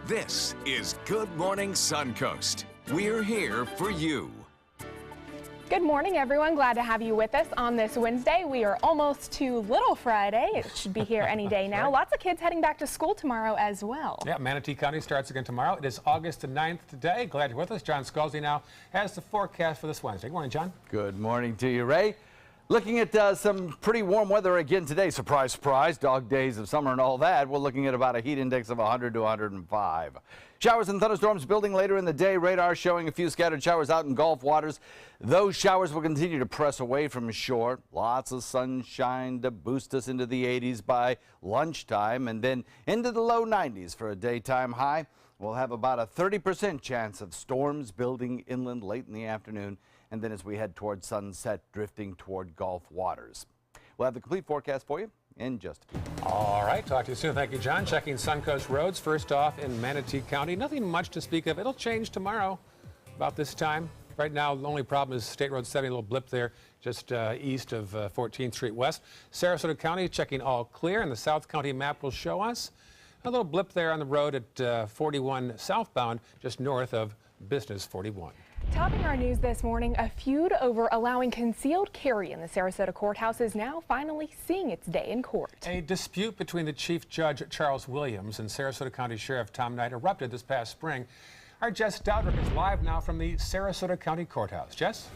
This is Good Morning Suncoast. We're here for you. Good morning, everyone. Glad to have you with us on this Wednesday. We are almost to Little Friday. It should be here any day now. Right. Lots of kids heading back to school tomorrow as well. Yeah, Manatee County starts again tomorrow. It is August the 9th today. Glad you're with us. John Scalzi now has the forecast for this Wednesday. Good morning, John. Good morning to you, Ray. Looking at some pretty warm weather again today. Surprise, surprise, dog days of summer and all that. We're looking at about a heat index of 100 to 105. Showers and thunderstorms building later in the day. Radar showing a few scattered showers out in Gulf waters. Those showers will continue to press away from shore. Lots of sunshine to boost us into the 80s by lunchtime and then into the low 90s for a daytime high. We'll have about a 30% chance of storms building inland late in the afternoon, and then as we head toward sunset, drifting toward Gulf waters. We'll have the complete forecast for you in just a few. All right, talk to you soon. Thank you, John. Checking Suncoast roads. First off in Manatee County. Nothing much to speak of. It'll change tomorrow about this time. Right now, the only problem is State Road 70, a little blip there just east of 14th Street West. Sarasota County checking all clear, and the South County map will show us a little blip there on the road at 41 southbound, just north of Business 41. Topping our news this morning, a feud over allowing concealed carry in the Sarasota courthouse is now finally seeing its day in court. A dispute between the Chief Judge Charles Williams and Sarasota County Sheriff Tom Knight erupted this past spring. Our Jess Dowdrick is live now from the Sarasota County Courthouse. Jess?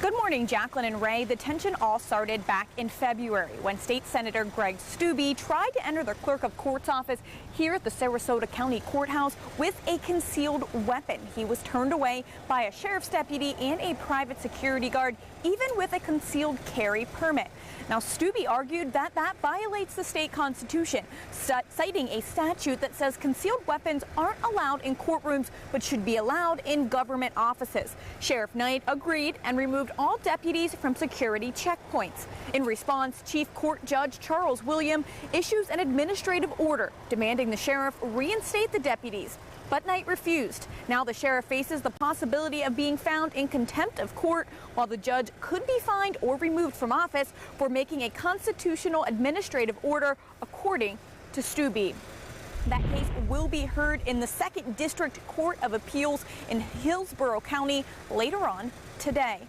Good morning, Jacqueline and Ray. The tension all started back in February when State Senator Greg Steube tried to enter the clerk of court's office here at the Sarasota County Courthouse with a concealed weapon. He was turned away by a sheriff's deputy and a private security guard, even with a concealed carry permit. Now, Steube argued that violates the state constitution, citing a statute that says concealed weapons aren't allowed in courtrooms but should be allowed in government offices. Sheriff Knight agreed and removed all deputies from security checkpoints. In response, Chief Court Judge Charles Williams issues an administrative order demanding the sheriff reinstate the deputies. But Knight refused. Now the sheriff faces the possibility of being found in contempt of court, while the judge could be fined or removed from office for making a constitutional administrative order, according to Steube. That case will be heard in the 2nd District Court of Appeals in Hillsborough County later on today.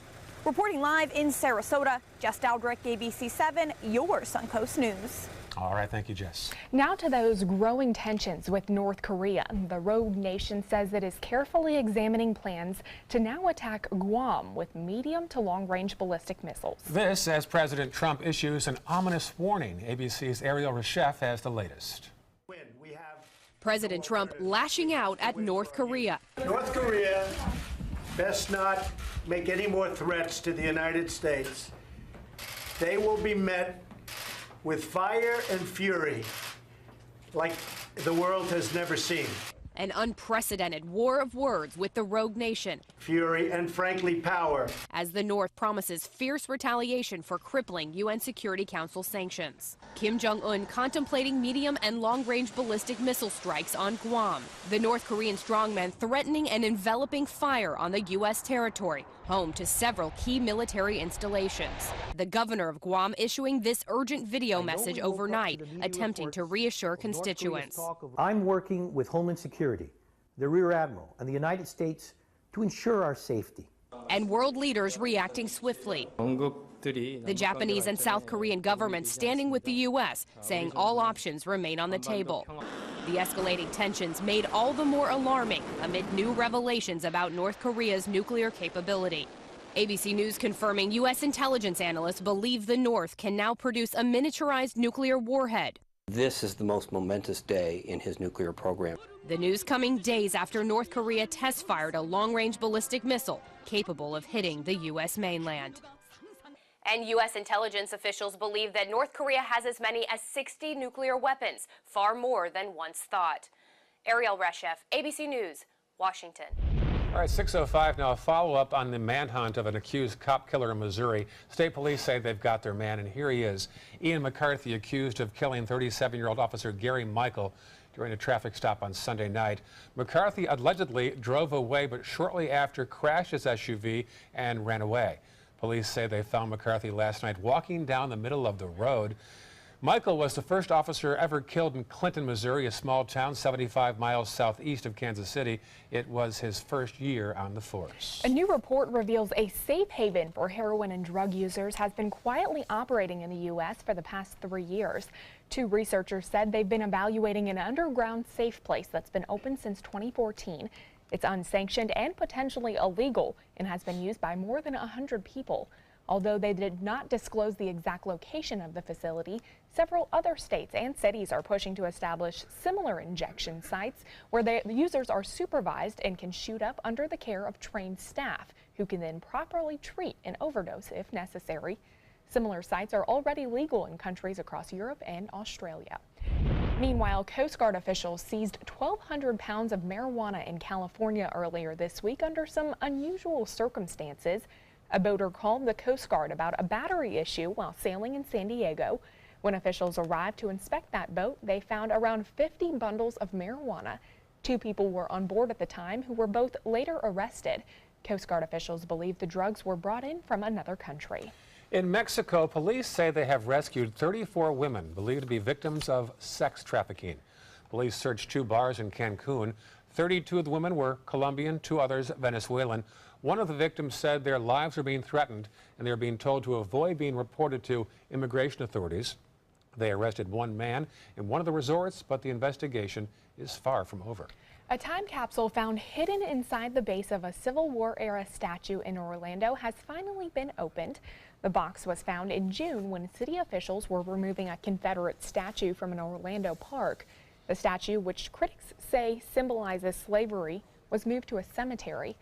Reporting live in Sarasota, Jess Dowdrick, ABC7, your Suncoast News. All right, thank you, Jess. Now to those growing tensions with North Korea. The rogue nation says it is carefully examining plans to now attack Guam with medium to long-range ballistic missiles. This as President Trump issues an ominous warning. ABC's Ariel Reshef has the latest. President Trump lashing out at North Korea. North Korea best not make any more threats to the United States. They will be met with fire and fury like the world has never seen. An unprecedented war of words with the rogue nation. Fury and, frankly, power. As the North promises fierce retaliation for crippling UN Security Council sanctions. Kim Jong-un contemplating medium and long-range ballistic missile strikes on Guam. The North Korean strongman threatening and enveloping fire on the U.S. territory, home to several key military installations. The governor of Guam issuing this urgent video message overnight, attempting to reassure constituents. I'm working with Homeland Security, the Rear Admiral, and the United States to ensure our safety. And world leaders reacting swiftly. The Japanese and South Korean governments standing with the U.S., saying all options remain on the table. The escalating tensions made all the more alarming amid new revelations about North Korea's nuclear capability. ABC News confirming U.S. intelligence analysts believe the North can now produce a miniaturized nuclear warhead. This is the most momentous day in his nuclear program. The news coming days after North Korea test-fired a long-range ballistic missile capable of hitting the U.S. mainland. And U.S. intelligence officials believe that North Korea has as many as 60 nuclear weapons, far more than once thought. Ariel Reshef, ABC News, Washington. All right, 6:05 now, a follow-up on the manhunt of an accused cop killer in Missouri. State police say they've got their man, and here he is. Ian McCarthy, accused of killing 37-year-old officer Gary Michael during a traffic stop on Sunday night. McCarthy allegedly drove away, but shortly after crashed his SUV and ran away. Police say they found McCarthy last night walking down the middle of the road. Michael was the first officer ever killed in Clinton, Missouri, a small town 75 miles southeast of Kansas City. It was his first year on the force. A new report reveals a safe haven for heroin and drug users has been quietly operating in the U.S. for the past 3 years. 2 researchers said they've been evaluating an underground safe place that's been open since 2014. It's unsanctioned and potentially illegal and has been used by more than 100 people. Although they did not disclose the exact location of the facility, several other states and cities are pushing to establish similar injection sites where the users are supervised and can shoot up under the care of trained staff who can then properly treat an overdose if necessary. Similar sites are already legal in countries across Europe and Australia. Meanwhile, Coast Guard officials seized 1,200 pounds of marijuana in California earlier this week under some unusual circumstances. A boater called the Coast Guard about a battery issue while sailing in San Diego. When officials arrived to inspect that boat, they found around 50 bundles of marijuana. 2 people were on board at the time who were both later arrested. Coast Guard officials believe the drugs were brought in from another country. In Mexico, police say they have rescued 34 women believed to be victims of sex trafficking. Police searched 2 bars in Cancun. 32 of the women were Colombian, 2 others Venezuelan. One of the victims said their lives are being threatened and they're being told to avoid being reported to immigration authorities. They arrested 1 man in one of the resorts, but the investigation is far from over. A time capsule found hidden inside the base of a Civil War-era statue in Orlando has finally been opened. The box was found in June when city officials were removing a Confederate statue from an Orlando park. The statue, which critics say symbolizes slavery, was moved to a cemetery.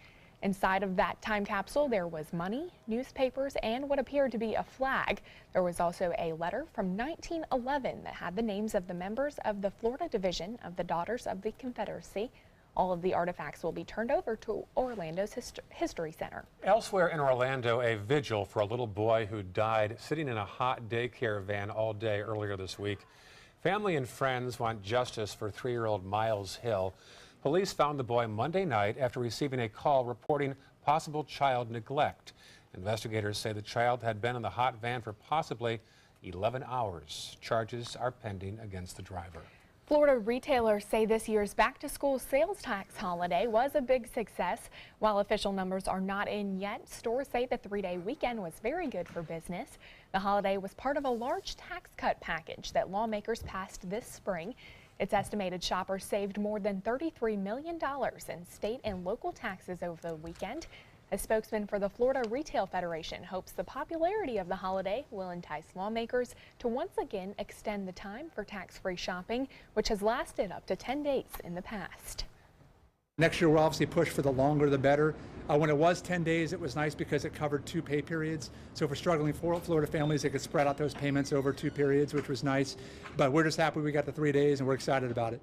Inside of that time capsule, there was money, newspapers, and what appeared to be a flag. There was also a letter from 1911 that had the names of the members of the Florida Division of the Daughters of the Confederacy. All of the artifacts will be turned over to Orlando's History Center. Elsewhere in Orlando, a vigil for a little boy who died sitting in a hot daycare van all day earlier this week. Family and friends want justice for 3-year-old Miles Hill. Police found the boy Monday night after receiving a call reporting possible child neglect. Investigators say the child had been in the hot van for possibly 11 hours. Charges are pending against the driver. Florida retailers say this year's back-to-school sales tax holiday was a big success. While official numbers are not in yet, stores say the 3-day weekend was very good for business. The holiday was part of a large tax cut package that lawmakers passed this spring. It's estimated shoppers saved more than $33 million in state and local taxes over the weekend. A spokesman for the Florida Retail Federation hopes the popularity of the holiday will entice lawmakers to once again extend the time for tax-free shopping, which has lasted up to 10 days in the past. Next year, we'll obviously push for the longer the better. When it was 10 days, it was nice because it covered 2 pay periods. So for struggling Florida families, they could spread out those payments over 2 periods, which was nice. But we're just happy we got the 3 days and we're excited about it.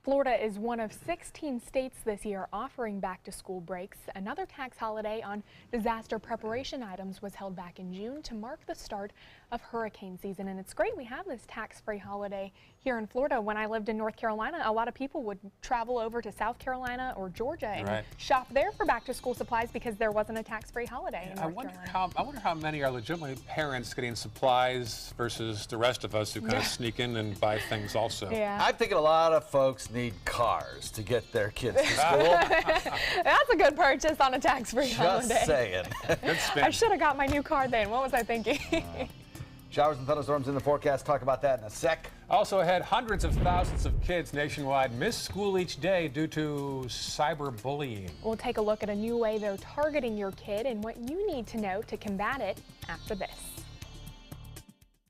Florida is one of 16 states this year offering back-to-school breaks. Another tax holiday on disaster preparation items was held back in June to mark the start of hurricane season. And it's great we have this tax-free holiday here in Florida. When I lived in North Carolina, a lot of people would travel over to South Carolina or Georgia and shop there for back-to-school supplies because there wasn't a tax-free holiday in North Carolina. I wonder how many are legitimately parents getting supplies versus the rest of us who kind of sneak in and buy things also. Yeah. I'm thinking a lot of folks need cars to get their kids to school. That's a good purchase on a tax-free holiday. Just saying. Good spin. I should have got my new car then. What was I thinking? Showers and thunderstorms in the forecast. Talk about that in a sec. Also ahead, hundreds of thousands of kids nationwide miss school each day due to cyberbullying. We'll take a look at a new way they're targeting your kid and what you need to know to combat it after this.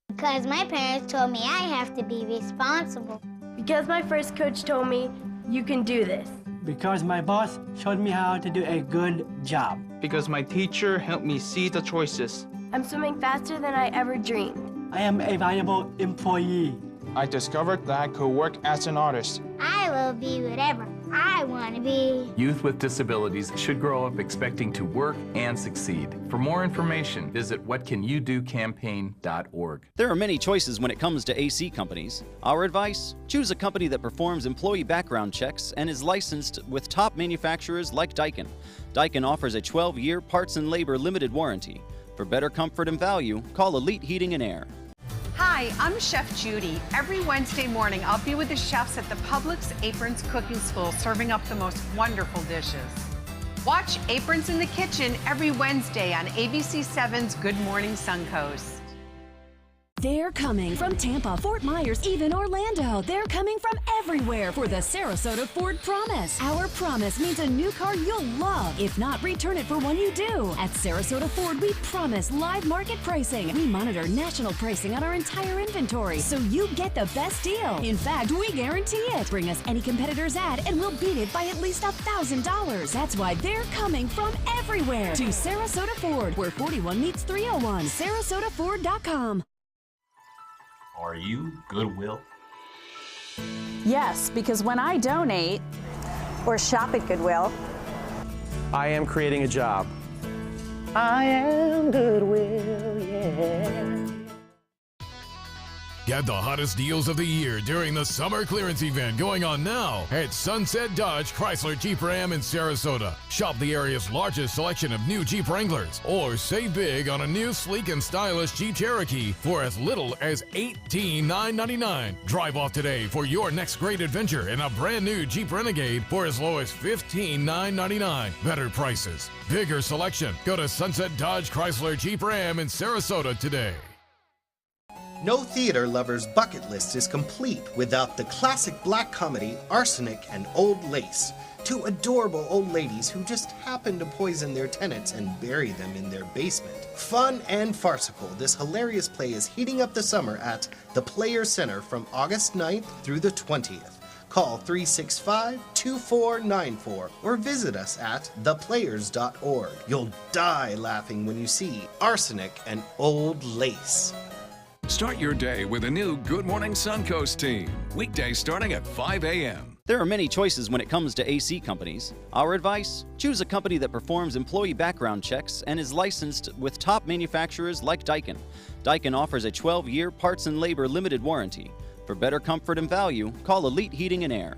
Because my parents told me I have to be responsible. Because my first coach told me, you can do this. Because my boss showed me how to do a good job. Because my teacher helped me see the choices. I'm swimming faster than I ever dreamed. I am a valuable employee. I discovered that I could work as an artist. I will be whatever I want to be. Youth with disabilities should grow up expecting to work and succeed. For more information, visit whatcanyoudocampaign.org. There are many choices when it comes to AC companies. Our advice? Choose a company that performs employee background checks and is licensed with top manufacturers like Daikin. Daikin offers a 12-year parts and labor limited warranty. For better comfort and value, call Elite Heating and Air. Hi, Hi, I'm Chef Judy. Every Wednesday morning, I'll be with the chefs at the Publix Aprons Cooking School serving up the most wonderful dishes. Watch Aprons in the Kitchen every Wednesday on ABC7's Good Morning Suncoast. They're coming from Tampa, Fort Myers, even Orlando. They're coming from everywhere for the Sarasota Ford Promise. Our promise means a new car you'll love. If not, return it for one you do. At Sarasota Ford, we promise live market pricing. We monitor national pricing on our entire inventory, so you get the best deal. In fact, we guarantee it. Bring us any competitor's ad, and we'll beat it by at least $1,000. That's why they're coming from everywhere to Sarasota Ford, where 41 meets 301. SarasotaFord.com. Are you Goodwill? Yes, because when I donate or shop at Goodwill, I am creating a job. I am Goodwill, yeah. Get the hottest deals of the year during the summer clearance event going on now at Sunset Dodge Chrysler Jeep Ram in Sarasota. Shop the area's largest selection of new Jeep Wranglers, or save big on a new sleek and stylish Jeep Cherokee for as little as $18,999. Drive off today for your next great adventure in a brand new Jeep Renegade for as low as $15,999. Better prices, bigger selection. Go to Sunset Dodge Chrysler Jeep Ram in Sarasota today. No theater lover's bucket list is complete without the classic black comedy Arsenic and Old Lace. Two adorable old ladies who just happen to poison their tenants and bury them in their basement. Fun and farcical, this hilarious play is heating up the summer at the Players Center from August 9th through the 20th. Call 365-2494 or visit us at theplayers.org. You'll die laughing when you see Arsenic and Old Lace. Start your day with a new Good Morning Suncoast team. Weekdays starting at 5 a.m. There are many choices when it comes to AC companies. Our advice: choose a company that performs employee background checks and is licensed with top manufacturers like Daikin. Daikin offers a 12-year parts and labor limited warranty. For better comfort and value, call Elite Heating and Air.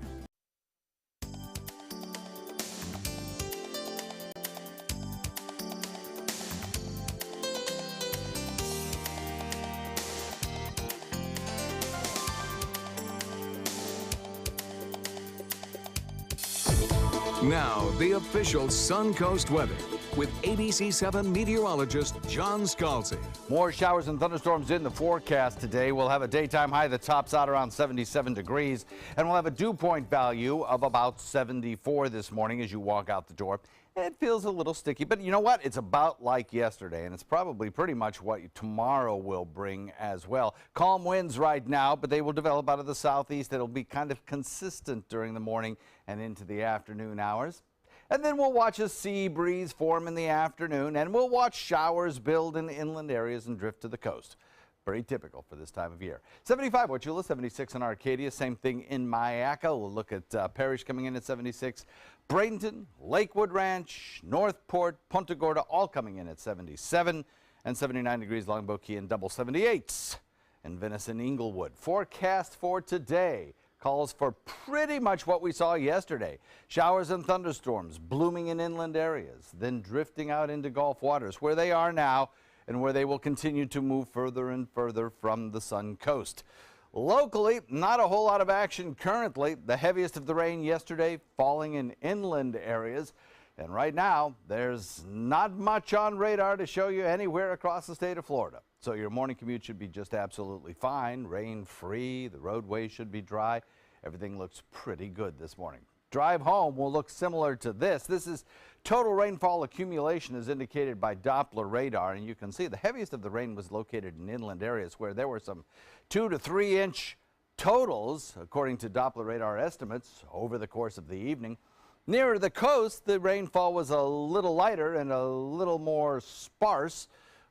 Now, the official Suncoast weather with ABC7 meteorologist John Scalzi. More showers and thunderstorms in the forecast today. We'll have a daytime high that tops out around 77 degrees, and we'll have a dew point value of about 74 this morning as you walk out the door. It feels a little sticky, but you know what? It's about like yesterday, and it's probably pretty much what tomorrow will bring as well. Calm winds right now, but they will develop out of the southeast. It'll be kind of consistent during the morning and into the afternoon hours. And then we'll watch a sea breeze form in the afternoon, and we'll watch showers build in inland areas and drift to the coast. Very typical for this time of year. 75 Wauchula, 76 in Arcadia, same thing in Mayaca. We'll look at Parrish coming in at 76. Bradenton, Lakewood Ranch, Northport, Punta Gorda, all coming in at 77, and 79 degrees Longboat Key and double 78s in Venice and Inglewood. Forecast for today calls for pretty much what we saw yesterday. Showers and thunderstorms blooming in inland areas, then drifting out into Gulf waters where they are now and where they will continue to move further and further from the Sun Coast. Locally, not a whole lot of action currently. The heaviest of the rain yesterday falling in inland areas. And right now, there's not much on radar to show you anywhere across the state of Florida. So your morning commute should be just absolutely fine, rain-free, the roadways should be dry. Everything looks pretty good this morning. Drive home will look similar to this. This is total rainfall accumulation as indicated by Doppler radar, and you can see the heaviest of the rain was located in inland areas where there were some 2 to 3 inch totals, according to Doppler radar estimates, over the course of the evening. Nearer the coast, the rainfall was a little lighter and a little more sparse.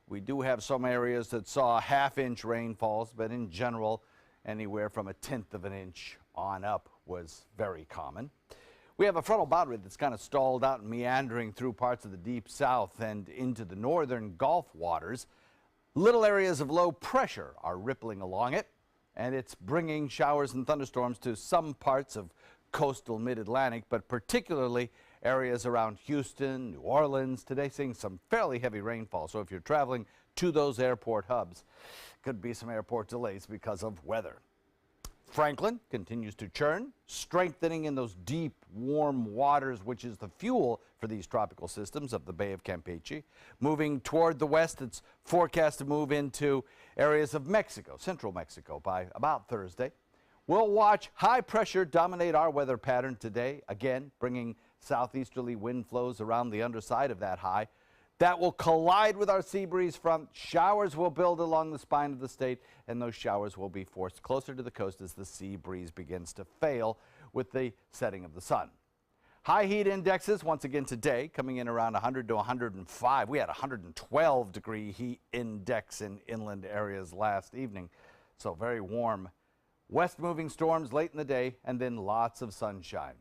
We do have some areas that saw half-inch rainfalls, but in general, anywhere from 1/10 of an inch on up was very common. We have a frontal boundary that's kind of stalled out and meandering through parts of the deep south and into the northern Gulf waters. Little areas of low pressure are rippling along it, and it's bringing showers and thunderstorms to some parts of coastal mid-Atlantic, but particularly areas around Houston, New Orleans. Today seeing some fairly heavy rainfall, so if you're traveling to those airport hubs, could be some airport delays because of weather. Franklin continues to churn, strengthening in those deep, warm waters, which is the fuel for these tropical systems of the Bay of Campeche. Moving toward the west, it's forecast to move into areas of Mexico, central Mexico, by about Thursday. We'll watch high pressure dominate our weather pattern today, again, bringing southeasterly wind flows around the underside of that high. That will collide with our sea breeze front. Showers will build along the spine of the state, and those showers will be forced closer to the coast as the sea breeze begins to fail with the setting of the sun. High heat indexes once again today coming in around 100 to 105. We had 112 degree heat index in inland areas last evening, so very warm. West moving storms late in the day, and then lots of sunshine.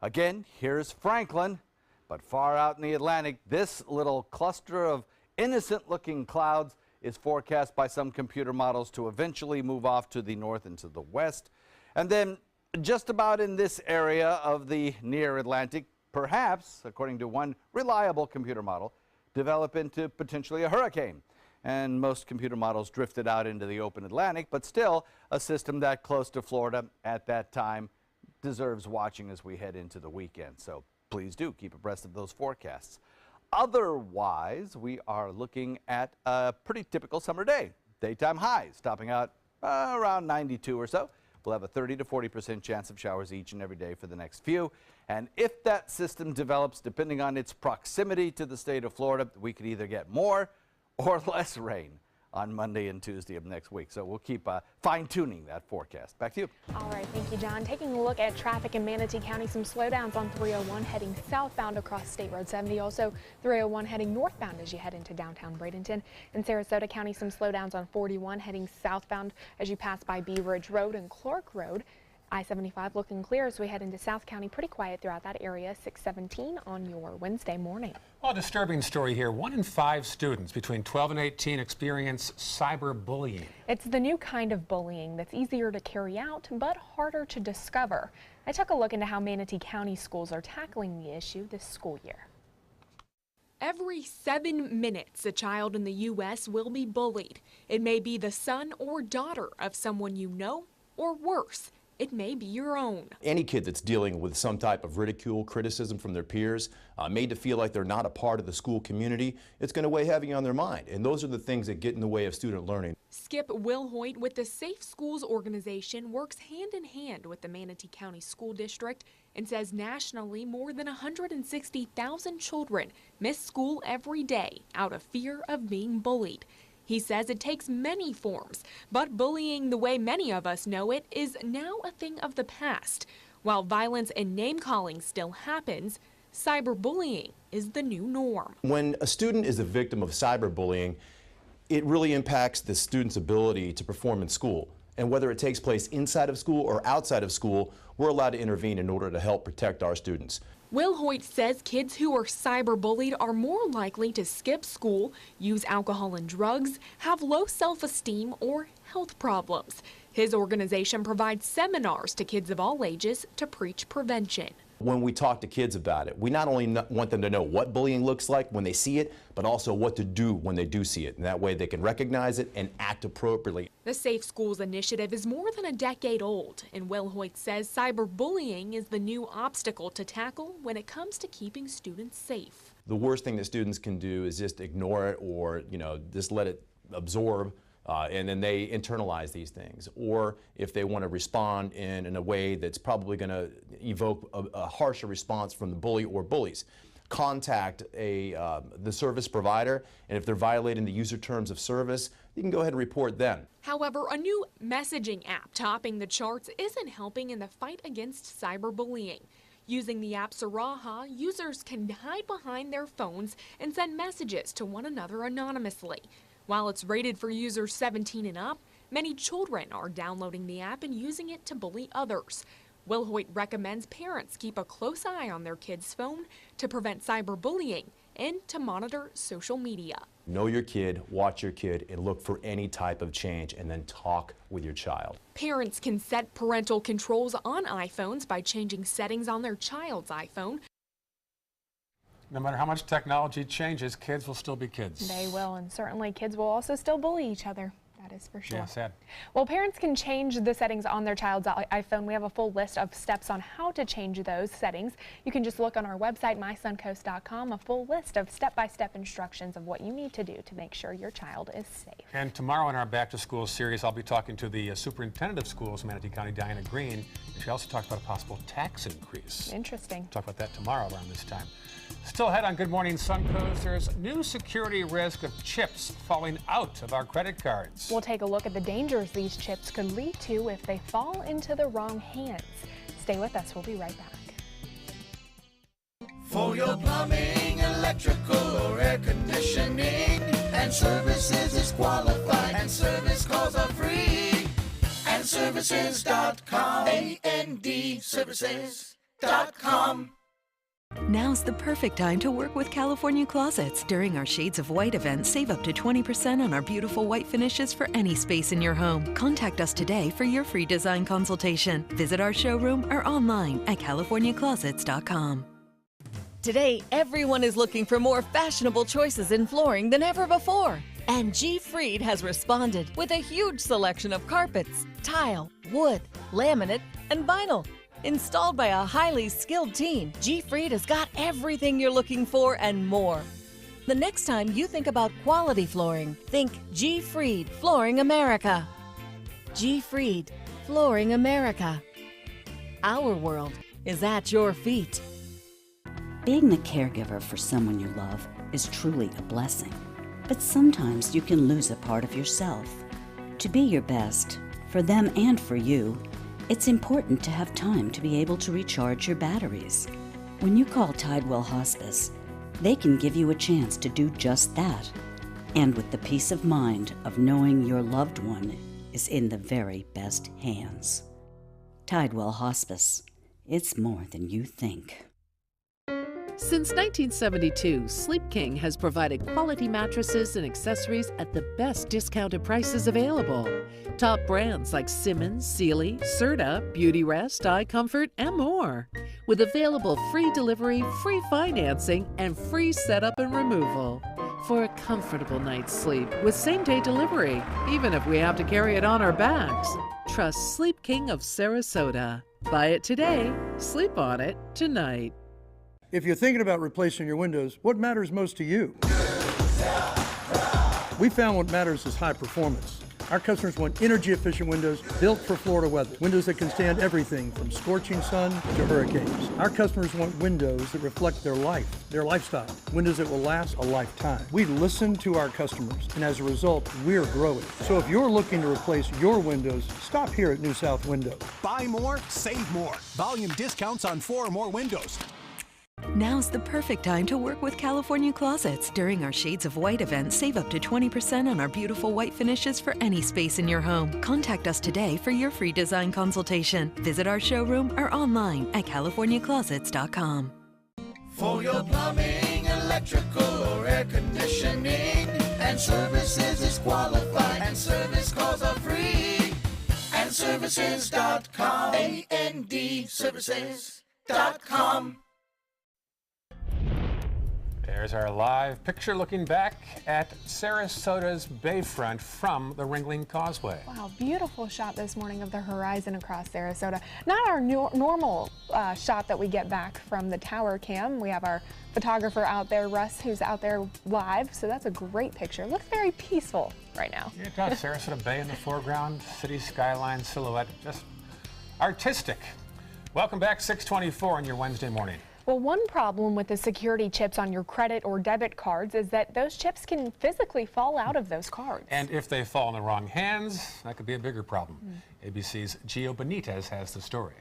Again, here's Franklin. But far out in the Atlantic, this little cluster of innocent-looking clouds is forecast by some computer models to eventually move off to the north and to the west. And then just about in this area of the near Atlantic, perhaps, according to one reliable computer model, develop into potentially a hurricane. And most computer models drifted out into the open Atlantic, but still a system that close to Florida at that time deserves watching as we head into the weekend. So please do keep abreast of those forecasts. Otherwise, we are looking at a pretty typical summer day. Daytime highs topping out around 92 or so. We'll have a 30 to 40% chance of showers each and every day for the next few. And if that system develops, depending on its proximity to the state of Florida, we could either get more or less rain on Monday and Tuesday of next week. So we'll keep fine-tuning that forecast. Back to you. All right, thank you, John. Taking a look at traffic in Manatee County, some slowdowns on 301 heading southbound across State Road 70. Also 301 heading northbound as you head into downtown Bradenton. In Sarasota County, some slowdowns on 41 heading southbound as you pass by Bee Ridge Road and Clark Road. I-75 looking clear as we head into South County. Pretty quiet throughout that area. 617 on your Wednesday morning. Well, a disturbing story here. 1 in 5 students between 12 and 18 experience cyberbullying. It's the new kind of bullying that's easier to carry out but harder to discover. I took a look into how Manatee County schools are tackling the issue this school year. Every 7 minutes, a child in the U.S. will be bullied. It may be the son or daughter of someone you know, or worse, it may be your own. Any kid that's dealing with some type of ridicule, criticism from their peers, made to feel like they're not a part of the school community, it's going to weigh heavy on their mind. And those are the things that get in the way of student learning. Skip Wilhoit with the Safe Schools organization works hand in hand with the Manatee County School District and says nationally more than 160,000 children miss school every day out of fear of being bullied. He says it takes many forms, but bullying the way many of us know it is now a thing of the past. While violence and name-calling still happens, cyberbullying is the new norm. When a student is a victim of cyberbullying, it really impacts the student's ability to perform in school. And whether it takes place inside of school or outside of school, we're allowed to intervene in order to help protect our students. Wilhoit says kids who are cyberbullied are more likely to skip school, use alcohol and drugs, have low self-esteem, or health problems. His organization provides seminars to kids of all ages to preach prevention. When we talk to kids about it, we not only want them to know what bullying looks like when they see it, but also what to do when they do see it. And that way they can recognize it and act appropriately. The Safe Schools initiative is more than a decade old, and Wilhoit says cyberbullying is the new obstacle to tackle when it comes to keeping students safe. The worst thing that students can do is just ignore it or, just let it absorb. And then they internalize these things. Or if they want to respond in a way that's probably going to evoke a harsher response from the bully or bullies, contact the service provider, and if they're violating the user terms of service, you can go ahead and report them. However, a new messaging app topping the charts isn't helping in the fight against cyberbullying. Using the app Saraha, users can hide behind their phones and send messages to one another anonymously. While it's rated for users 17 and up, many children are downloading the app and using it to bully others. Wilhoit recommends parents keep a close eye on their kids' phone to prevent cyberbullying and to monitor social media. Know your kid, watch your kid, and look for any type of change, and then talk with your child. Parents can set parental controls on iPhones by changing settings on their child's iPhone. No matter how much technology changes, kids will still be kids. They will, and certainly kids will also still bully each other. That is for sure. Yeah, sad. Well, parents can change the settings on their child's iPhone. We have a full list of steps on how to change those settings. You can just look on our website, mysuncoast.com, a full list of step-by-step instructions of what you need to do to make sure your child is safe. And tomorrow in our Back to School series, I'll be talking to the superintendent of schools, Manatee County, Diana Green, and she also talked about a possible tax increase. Interesting. We'll talk about that tomorrow around this time. Still ahead on Good Morning Suncoast, there's new security risk of chips falling out of our credit cards. We'll take a look at the dangers these chips could lead to if they fall into the wrong hands. Stay with us. We'll be right back. For your plumbing, electrical, or air conditioning, and services is qualified, and service calls are free. And services.com, A-N-D, services.com. Now's the perfect time to work with California Closets. During our Shades of White event, save up to 20% on our beautiful white finishes for any space in your home. Contact us today for your free design consultation. Visit our showroom or online at californiaclosets.com. Today, everyone is looking for more fashionable choices in flooring than ever before. And G. Fried has responded with a huge selection of carpets, tile, wood, laminate, and vinyl. Installed by a highly skilled team, G. Fried has got everything you're looking for and more. The next time you think about quality flooring, think G. Fried Flooring America. G. Fried Flooring America. Our world is at your feet. Being the caregiver for someone you love is truly a blessing. But sometimes you can lose a part of yourself. To be your best, for them and for you, it's important to have time to be able to recharge your batteries. When you call Tidewell Hospice, they can give you a chance to do just that, and with the peace of mind of knowing your loved one is in the very best hands. Tidewell Hospice. It's more than you think. Since 1972, Sleep King has provided quality mattresses and accessories at the best discounted prices available. Top brands like Simmons, Sealy, Serta, Beautyrest, iComfort, and more. With available free delivery, free financing, and free setup and removal. For a comfortable night's sleep with same-day delivery, even if we have to carry it on our backs. Trust Sleep King of Sarasota. Buy it today, sleep on it tonight. If you're thinking about replacing your windows, what matters most to you? We found what matters is high performance. Our customers want energy-efficient windows built for Florida weather. Windows that can stand everything from scorching sun to hurricanes. Our customers want windows that reflect their life, their lifestyle. Windows that will last a lifetime. We listen to our customers, and as a result, we're growing. So if you're looking to replace your windows, stop here at New South Window. Buy more, save more. Volume discounts on 4 or more windows. Now's the perfect time to work with California Closets. During our Shades of White event, save up to 20% on our beautiful white finishes for any space in your home. Contact us today for your free design consultation. Visit our showroom or online at californiaclosets.com. For your plumbing, electrical, or air conditioning, and services is qualified, and service calls are free. And services.com, A-N-D, services.com. There's our live picture looking back at Sarasota's bayfront from the Ringling Causeway. Wow, beautiful shot this morning of the horizon across Sarasota. Not our normal shot that we get back from the tower cam. We have our photographer out there, Russ, who's out there live, so that's a great picture. Looks very peaceful right now. Yeah, it does. Sarasota Bay in the foreground, city skyline silhouette, just artistic. Welcome back, 624 on your Wednesday morning. Well, one problem with the security chips on your credit or debit cards is that those chips can physically fall out of those cards. And if they fall in the wrong hands, that could be a bigger problem. ABC's Gio Benitez has the story.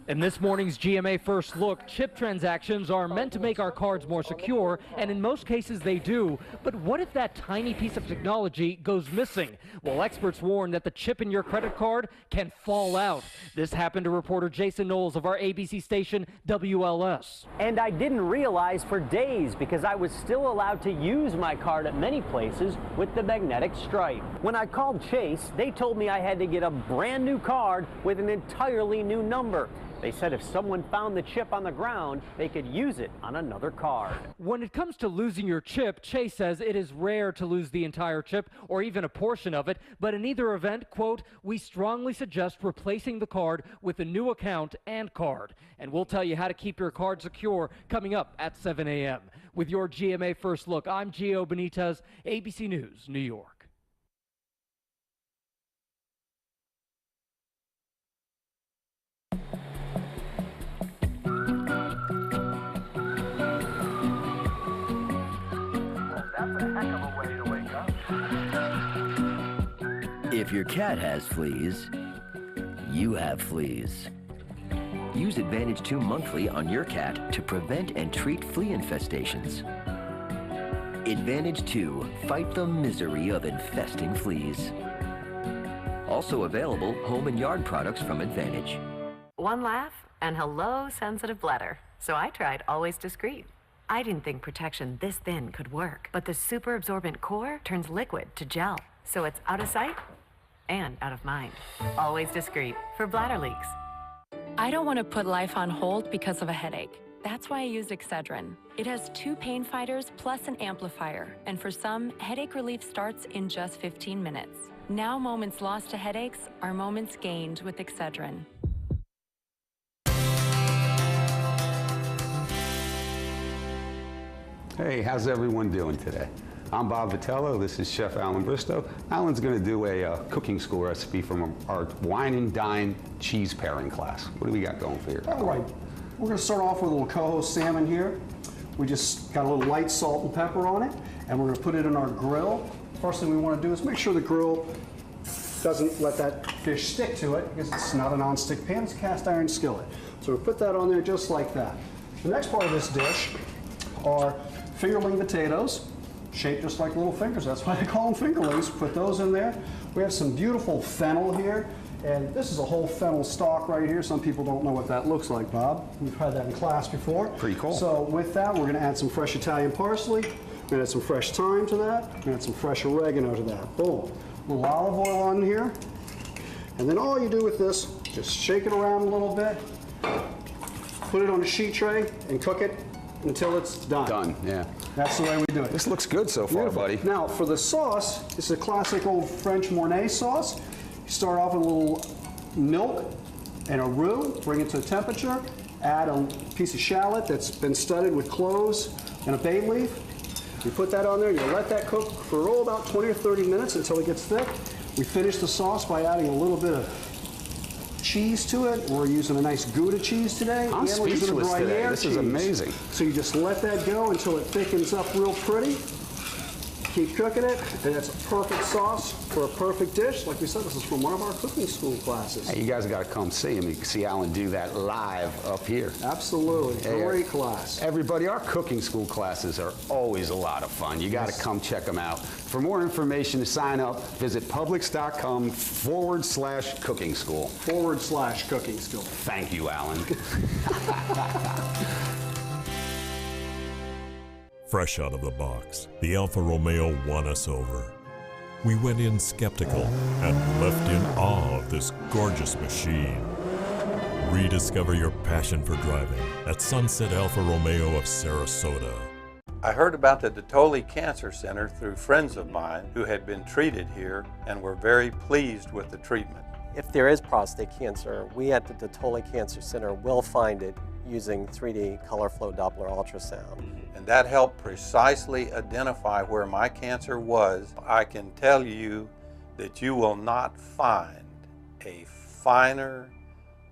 In this morning's GMA First Look, chip transactions are meant to make our cards more secure, and in most cases they do. But what if that tiny piece of technology goes missing? Well, experts warn that the chip in your credit card can fall out. This happened to reporter Jason Knowles of our ABC station WLS. And I didn't realize for days because I was still allowed to use my card at many places with the magnetic stripe. When I called Chase, they told me I had to get a brand new card with an entirely new number. They said if someone found the chip on the ground, they could use it on another card. When it comes to losing your chip, Chase says it is rare to lose the entire chip or even a portion of it, but in either event, quote, we strongly suggest replacing the card with a new account and card. And we'll tell you how to keep your card secure coming up at 7 a.m. With your GMA First Look, I'm Gio Benitez, ABC News, New York. If your cat has fleas, you have fleas. Use Advantage 2 monthly on your cat to prevent and treat flea infestations. Advantage 2, fight the misery of infesting fleas. Also available home and yard products from Advantage. One laugh and hello, sensitive bladder. So I tried Always Discreet. I didn't think protection this thin could work, but the super absorbent core turns liquid to gel. So it's out of sight and out of mind. Always Discreet for bladder leaks. I don't want to put life on hold because of a headache. That's why I use Excedrin. It has 2 pain fighters plus an amplifier, and for some, headache relief starts in just 15 minutes. Now moments lost to headaches are moments gained with Excedrin. Hey, how's everyone doing today? I'm Bob Vitello. This is Chef Alan Bristow. Alan's going to do a cooking school recipe from our wine and dine cheese pairing class. What do we got going for here? All right, we're going to start off with a little coho salmon here. We just got a little light salt and pepper on it, and we're going to put it in our grill. First thing we want to do is make sure the grill doesn't let that fish stick to it, because it's not a non-stick pan, it's a cast iron skillet. So we put that on there just like that. The next part of this dish are fingerling potatoes, shaped just like little fingers. That's why they call them fingerlings. Put those in there. We have some beautiful fennel here, and this is a whole fennel stalk right here. Some people don't know what that looks like, Bob. We've had that in class before. Pretty cool. So with that, we're going to add some fresh Italian parsley. We're going to add some fresh thyme to that. We're going to add some fresh oregano to that. Boom. A little olive oil on here. And then all you do with this, just shake it around a little bit, put it on a sheet tray, and cook it until it's done. Done, yeah. That's the way we do it. This looks good so far, Beautiful. buddy. Now, for the sauce, this is a classic old French Mornay sauce. You start off with a little milk and a roux, bring it to temperature, add a piece of shallot that's been studded with cloves and a bay leaf. You put that on there, you let that cook for about 20 or 30 minutes until it gets thick. We finish the sauce by adding a little bit of cheese to it. We're using a nice Gouda cheese today. I'm speechless today. This is amazing. So you just let that go until it thickens up real pretty. Keep cooking it, and it's a perfect sauce for a perfect dish. Like we said, this is from one of our cooking school classes. Hey, you guys got to come see him. You can see Alan do that live up here. Absolutely. Hey, great class. Everybody, our cooking school classes are always a lot of fun. You got to come check them out. For more information to sign up, visit publix.com/cooking school. /cooking school. Thank you, Alan. Fresh out of the box, the Alfa Romeo won us over. We went in skeptical and left in awe of this gorgeous machine. Rediscover your passion for driving at Sunset Alfa Romeo of Sarasota. I heard about the Dotoli Cancer Center through friends of mine who had been treated here and were very pleased with the treatment. If there is prostate cancer, we at the Dotoli Cancer Center will find it using 3D color flow Doppler ultrasound. And that helped precisely identify where my cancer was. I can tell you that you will not find a finer,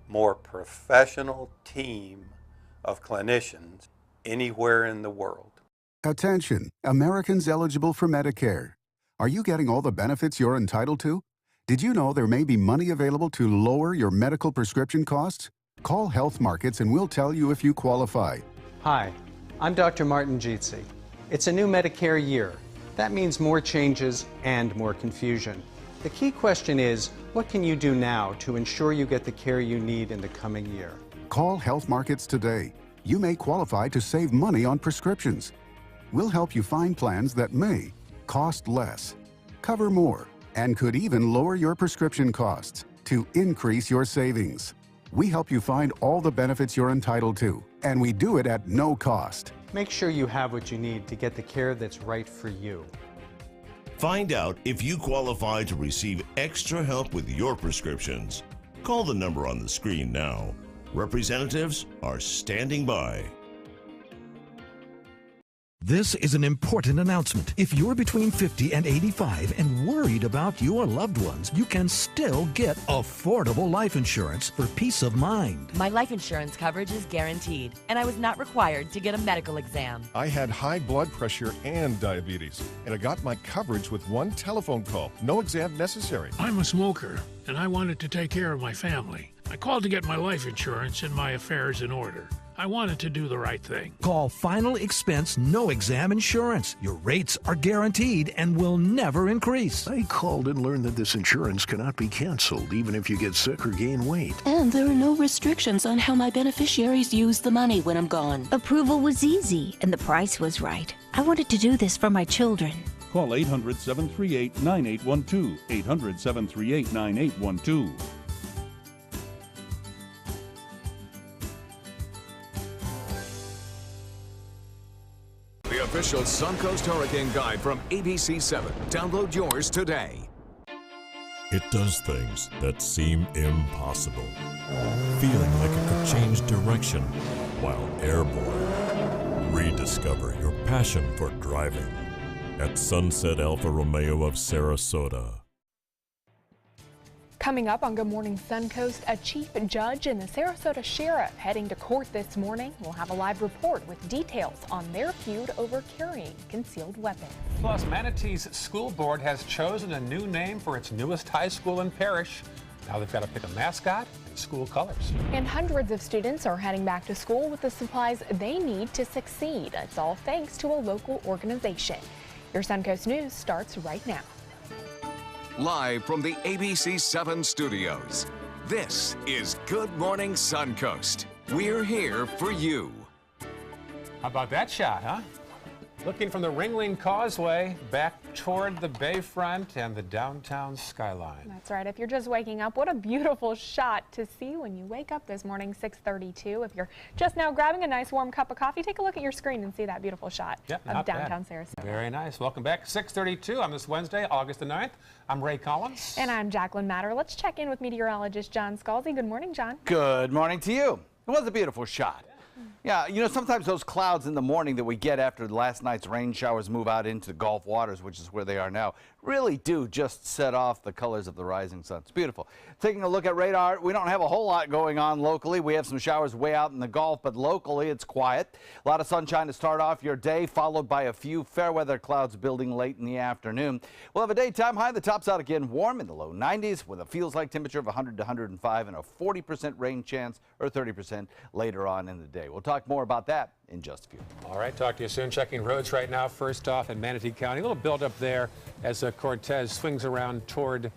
more professional team of clinicians anywhere in the world. Attention, Americans eligible for Medicare. Are you getting all the benefits you're entitled to? Did you know there may be money available to lower your medical prescription costs? Call Health Markets and we'll tell you if you qualify. Hi, I'm Dr. Martin Jeetsi. It's a new Medicare year. That means more changes and more confusion. The key question is, what can you do now to ensure you get the care you need in the coming year? Call Health Markets today. You may qualify to save money on prescriptions. We'll help you find plans that may cost less, cover more, and could even lower your prescription costs to increase your savings. We help you find all the benefits you're entitled to, and we do it at no cost. Make sure you have what you need to get the care that's right for you. Find out if you qualify to receive extra help with your prescriptions. Call the number on the screen now. Representatives are standing by. This is an important announcement. If you're between 50 and 85 and worried about your loved ones, you can still get affordable life insurance for peace of mind. My life insurance coverage is guaranteed, and I was not required to get a medical exam. I had high blood pressure and diabetes, and I got my coverage with one telephone call. No exam necessary. I'm a smoker, and I wanted to take care of my family. I called to get my life insurance and my affairs in order. I wanted to do the right thing. Call Final Expense No Exam Insurance. Your rates are guaranteed and will never increase. I called and learned that this insurance cannot be canceled even if you get sick or gain weight. And there are no restrictions on how my beneficiaries use the money when I'm gone. Approval was easy and the price was right. I wanted to do this for my children. Call 800-738-9812. 800-738-9812. The official Suncoast Hurricane Guide from ABC7. Download yours today. It does things that seem impossible. Feeling like it could change direction while airborne. Rediscover your passion for driving at Sunset Alfa Romeo of Sarasota. Coming up on Good Morning Suncoast, a chief judge and the Sarasota sheriff heading to court this morning. We'll have a live report with details on their feud over carrying concealed weapons. Plus, Manatee's school board has chosen a new name for its newest high school and parish. Now they've got to pick a mascot and school colors. And hundreds of students are heading back to school with the supplies they need to succeed. It's all thanks to a local organization. Your Suncoast News starts right now. Live from the ABC7 studios, this is Good Morning Suncoast. We're here for you. How about that shot, huh? Looking from the Ringling Causeway back toward the bayfront and the downtown skyline. That's right. If you're just waking up, what a beautiful shot to see when you wake up this morning, 6:32. If you're just now grabbing a nice warm cup of coffee, take a look at your screen and see that beautiful shot of downtown Sarasota. Very nice. Welcome back. 6:32 on this Wednesday, August the 9th. I'm Ray Collins. And I'm Jacqueline Matter. Let's check in with meteorologist John Scalzi. Good morning, John. Good morning to you. It was a beautiful shot. Yeah, you know, sometimes those clouds in the morning that we get after last night's rain showers move out into the Gulf waters, which is where they are now, really do just set off the colors of the rising sun. It's beautiful. Taking a look at radar, we don't have a whole lot going on locally. We have some showers way out in the Gulf, but locally it's quiet. A lot of sunshine to start off your day, followed by a few fair weather clouds building late in the afternoon. We'll have a daytime high. The tops out again warm in the low 90s with a feels like temperature of 100 to 105 and a 40% rain chance or 30% later on in the day. We'll talk more about that in just a few. All right, talk to you soon. Checking roads right now. First off in Manatee County, a little buildup there as Cortez swings around toward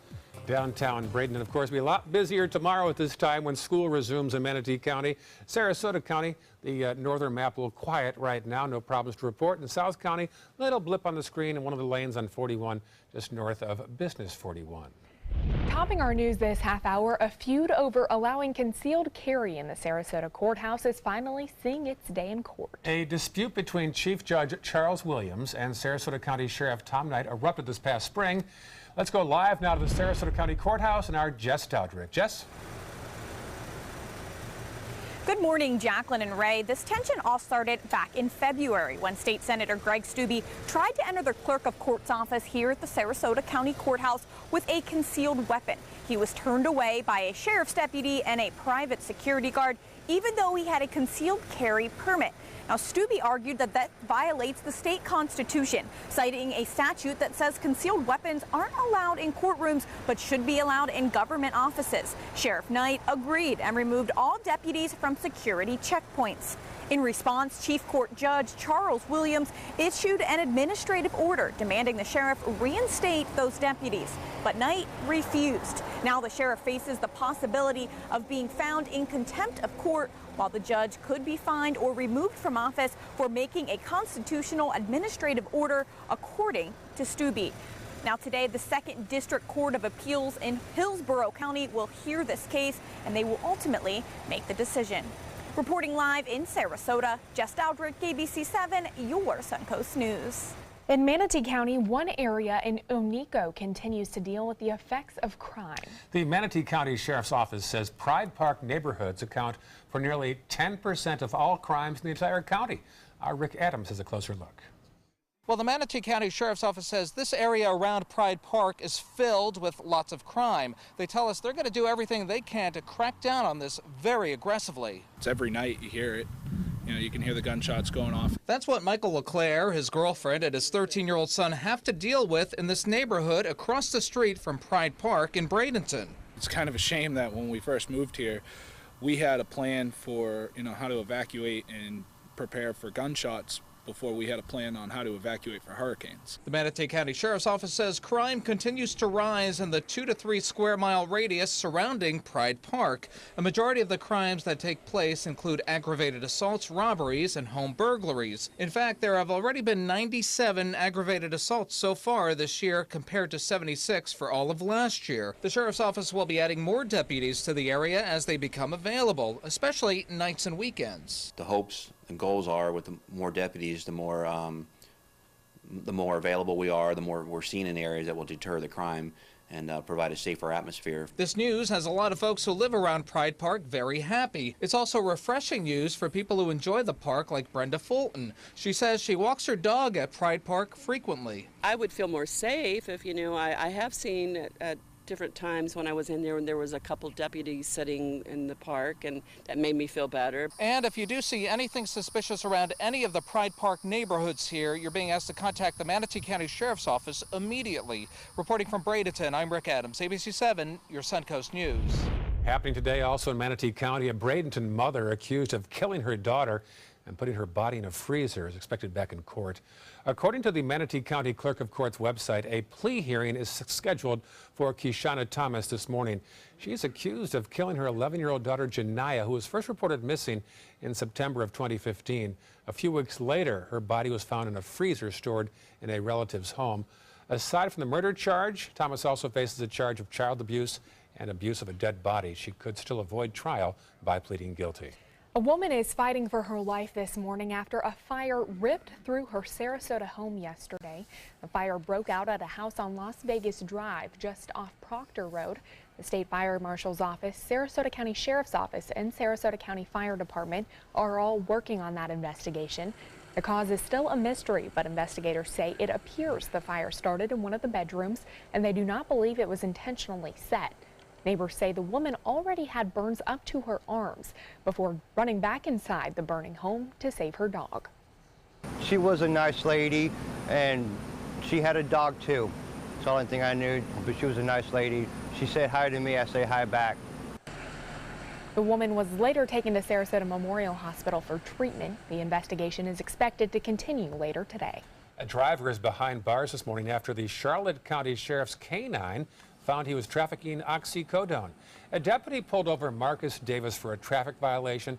downtown Braden. And of course, be a lot busier tomorrow at this time when school resumes in Manatee County. Sarasota County, the northern map a little quiet right now. No problems to report. In South County, little blip on the screen in one of the lanes on 41 just north of Business 41. Topping our news this half hour, a feud over allowing concealed carry in the Sarasota courthouse is finally seeing its day in court. A dispute between Chief Judge Charles Williams and Sarasota County Sheriff Tom Knight erupted this past spring. Let's go live now to the Sarasota County Courthouse and our Jess Dowdrick. Jess? Good morning, Jacqueline and Ray. This tension all started back in February when State Senator Greg Stubbe tried to enter the clerk of court's office here at the Sarasota County Courthouse with a concealed weapon. He was turned away by a sheriff's deputy and a private security guard, even though he had a concealed carry permit. Now, Stubbe argued that violates the state constitution, citing a statute that says concealed weapons aren't allowed in courtrooms but should be allowed in government offices. Sheriff Knight agreed and removed all deputies from security checkpoints. In response, Chief Court Judge Charles Williams issued an administrative order demanding the sheriff reinstate those deputies, but Knight refused. Now the sheriff faces the possibility of being found in contempt of court, while the judge could be fined or removed from office for making a constitutional administrative order, according to Stubbe. Now today, the 2nd District Court of Appeals in Hillsborough County will hear this case, and they will ultimately make the decision. Reporting live in Sarasota, Jess Dowdrick, ABC 7, your Suncoast News. In Manatee County, one area in Oneiko continues to deal with the effects of crime. The Manatee County Sheriff's Office says Pride Park neighborhoods account for nearly 10% of all crimes in the entire county. Our Rick Adams has a closer look. Well, the Manatee County Sheriff's Office says this area around Pride Park is filled with lots of crime. They tell us they're going to do everything they can to crack down on this very aggressively. It's every night you hear it. You know, you can hear the gunshots going off. That's what Michael LeClaire, his girlfriend, and his 13-year-old son have to deal with in this neighborhood across the street from Pride Park in Bradenton. It's kind of a shame that when we first moved here, we had a plan for, how to evacuate and prepare for gunshots before we had a plan on how to evacuate for hurricanes. The Manatee County Sheriff's Office says crime continues to rise in the 2 to 3 square mile radius surrounding Pride Park. A majority of the crimes that take place include aggravated assaults, robberies, and home burglaries. In fact, there have already been 97 aggravated assaults so far this year compared to 76 for all of last year. The Sheriff's Office will be adding more deputies to the area as they become available, especially nights and weekends. The hopes and goals are with the more deputies, the more available we are, the more we're seen in areas that will deter the crime and provide a safer atmosphere. This news has a lot of folks who live around Pride Park very happy. It's also refreshing news for people who enjoy the park, like Brenda Fulton. She says she walks her dog at Pride Park frequently. I would feel more safe if, I have seen at different times when I was in there and there was a couple deputies sitting in the park, and that made me feel better. And if you do see anything suspicious around any of the Pride Park neighborhoods here, you're being asked to contact the Manatee County Sheriff's Office immediately. Reporting from Bradenton, I'm Rick Adams, ABC 7, your Suncoast News. Happening today also in Manatee County, a Bradenton mother accused of killing her daughter and putting her body in a freezer is expected back in court. According to the Manatee County Clerk of Court's website, a plea hearing is scheduled for Kishana Thomas this morning. She is accused of killing her 11-year-old daughter, Janiyah, who was first reported missing in September of 2015. A few weeks later, her body was found in a freezer stored in a relative's home. Aside from the murder charge, Thomas also faces a charge of child abuse and abuse of a dead body. She could still avoid trial by pleading guilty. A woman is fighting for her life this morning after a fire ripped through her Sarasota home yesterday. The fire broke out at a house on Las Vegas Drive just off Proctor Road. The State Fire Marshal's Office, Sarasota County Sheriff's Office, and Sarasota County Fire Department are all working on that investigation. The cause is still a mystery, but investigators say it appears the fire started in one of the bedrooms, and they do not believe it was intentionally set. Neighbors say the woman already had burns up to her arms before running back inside the burning home to save her dog. She was a nice lady, and she had a dog too. It's the only thing I knew, but she was a nice lady. She said hi to me, I say hi back. The woman was later taken to Sarasota Memorial Hospital for treatment. The investigation is expected to continue later today. A driver is behind bars this morning after the Charlotte County Sheriff's K-9 found he was trafficking oxycodone. A deputy pulled over Marcus Davis for a traffic violation.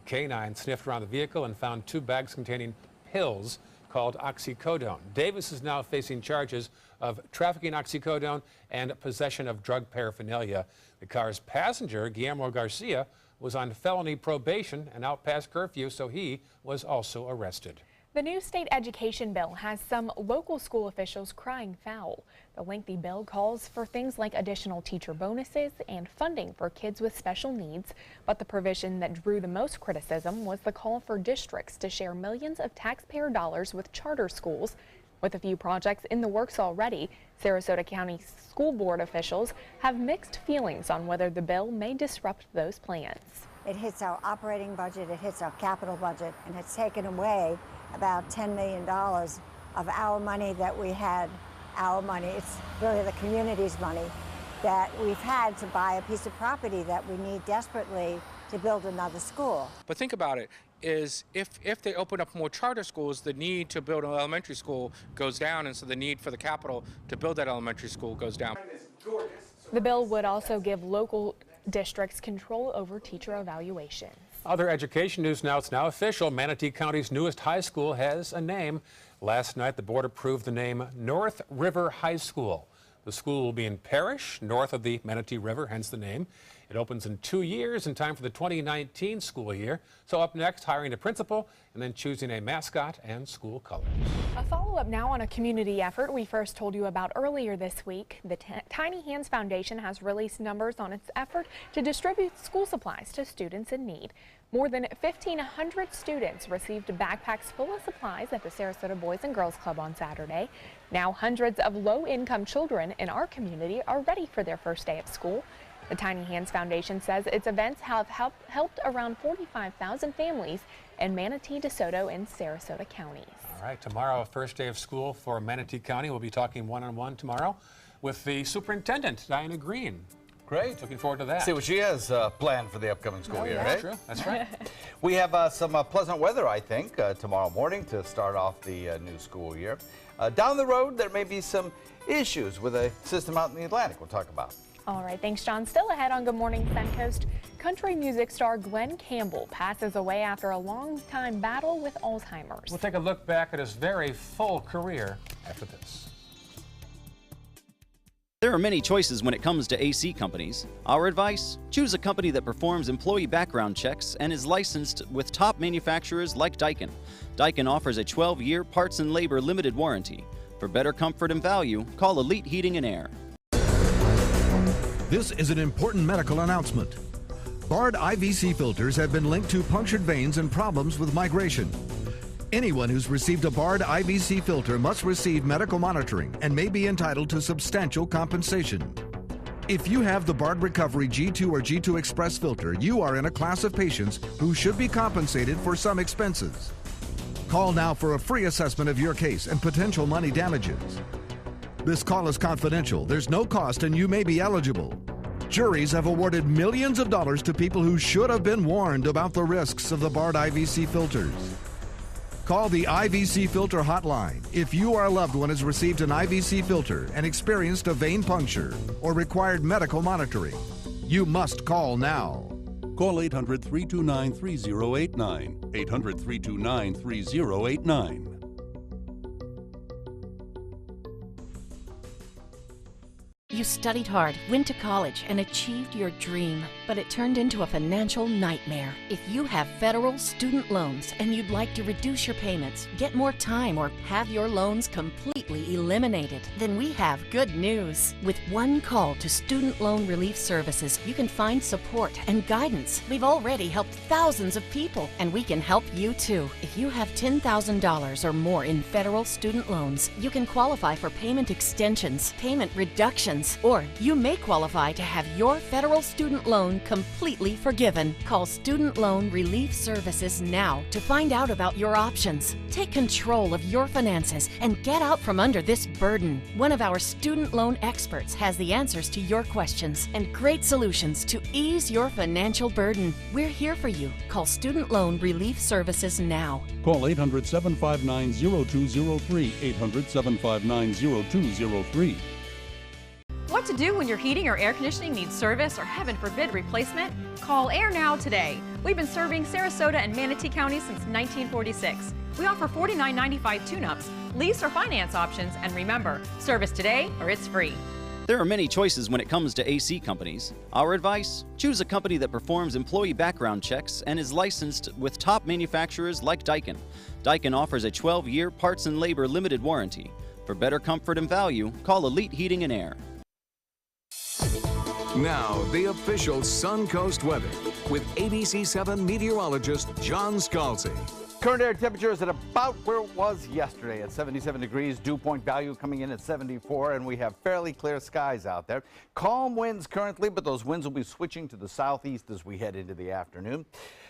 K-9 sniffed around the vehicle and found 2 bags containing pills called oxycodone. Davis is now facing charges of trafficking oxycodone and possession of drug paraphernalia. The car's passenger, Guillermo Garcia, was on felony probation and out past curfew, so he was also arrested. The new state education bill has some local school officials crying foul. The lengthy bill calls for things like additional teacher bonuses and funding for kids with special needs. But the provision that drew the most criticism was the call for districts to share millions of taxpayer dollars with charter schools. With a few projects in the works already, Sarasota County School Board officials have mixed feelings on whether the bill may disrupt those plans. It hits our operating budget, it hits our capital budget, and it's taken away about $10 million of our money that we had, our money. It's really the community's money that we've had to buy a piece of property that we need desperately to build another school. But think about it, is if they open up more charter schools, the need to build an elementary school goes down, and so the need for the capital to build that elementary school goes down. The bill would also give local districts control over teacher evaluations. Other education news now. It's now official. Manatee County's newest high school has a name. Last night, the board approved the name North River High School. The school will be in Parrish, north of the Manatee River, hence the name. It opens in 2 years in time for the 2019 school year. So up next, hiring a principal and then choosing a mascot and school colors. A follow-up now on a community effort we first told you about earlier this week. The Tiny Hands Foundation has released numbers on its effort to distribute school supplies to students in need. More than 1,500 students received backpacks full of supplies at the Sarasota Boys and Girls Club on Saturday. Now hundreds of low-income children in our community are ready for their first day of school. The Tiny Hands Foundation says its events have helped around 45,000 families in Manatee, DeSoto, and Sarasota counties. All right, tomorrow, first day of school for Manatee County. We'll be talking one-on-one tomorrow with the superintendent, Diana Green. Great. Looking forward to that. See what she has planned for the upcoming school year, yeah, right? True. That's right. We have some pleasant weather, I think, tomorrow morning to start off the new school year. Down the road, there may be some issues with a system out in the Atlantic we'll talk about. All right, thanks, John. Still ahead on Good Morning Suncoast, country music star Glenn Campbell passes away after a long-time battle with Alzheimer's. We'll take a look back at his very full career after this. There are many choices when it comes to AC companies. Our advice? Choose a company that performs employee background checks and is licensed with top manufacturers like Daikin. Daikin offers a 12-year parts and labor limited warranty. For better comfort and value, call Elite Heating and Air. This is an important medical announcement. Bard IVC filters have been linked to punctured veins and problems with migration. Anyone who's received a Bard IVC filter must receive medical monitoring and may be entitled to substantial compensation. If you have the Bard Recovery G2 or G2 Express filter, you are in a class of patients who should be compensated for some expenses. Call now for a free assessment of your case and potential money damages. This call is confidential. There's no cost and you may be eligible. Juries have awarded millions of dollars to people who should have been warned about the risks of the Bard IVC filters. Call the IVC Filter Hotline if you or a loved one has received an IVC filter and experienced a vein puncture or required medical monitoring. You must call now. Call 800-329-3089. 800-329-3089. You studied hard, went to college, and achieved your dream, but it turned into a financial nightmare. If you have federal student loans and you'd like to reduce your payments, get more time, or have your loans completely eliminated, then we have good news. With one call to Student Loan Relief Services, you can find support and guidance. We've already helped thousands of people, and we can help you too. If you have $10,000 or more in federal student loans, you can qualify for payment extensions, payment reductions, or you may qualify to have your federal student loan completely forgiven. Call Student Loan Relief Services now to find out about your options. Take control of your finances and get out from under this burden. One of our student loan experts has the answers to your questions and great solutions to ease your financial burden. We're here for you. Call Student Loan Relief Services now. Call 800-759-0203. 800-759-0203. What to do when your heating or air conditioning needs service or, heaven forbid, replacement? Call Air Now today. We've been serving Sarasota and Manatee County since 1946. We offer $49.95 tune-ups, lease or finance options, and remember, service today or it's free. There are many choices when it comes to AC companies. Our advice? Choose a company that performs employee background checks and is licensed with top manufacturers like Daikin. Daikin offers a 12-year parts and labor limited warranty. For better comfort and value, call Elite Heating and Air. Now, the official Suncoast weather with ABC7 meteorologist John Scalzi. Current air temperature is at about where it was yesterday at 77 degrees. Dew point value coming in at 74, and we have fairly clear skies out there. Calm winds currently, but those winds will be switching to the southeast as we head into the afternoon.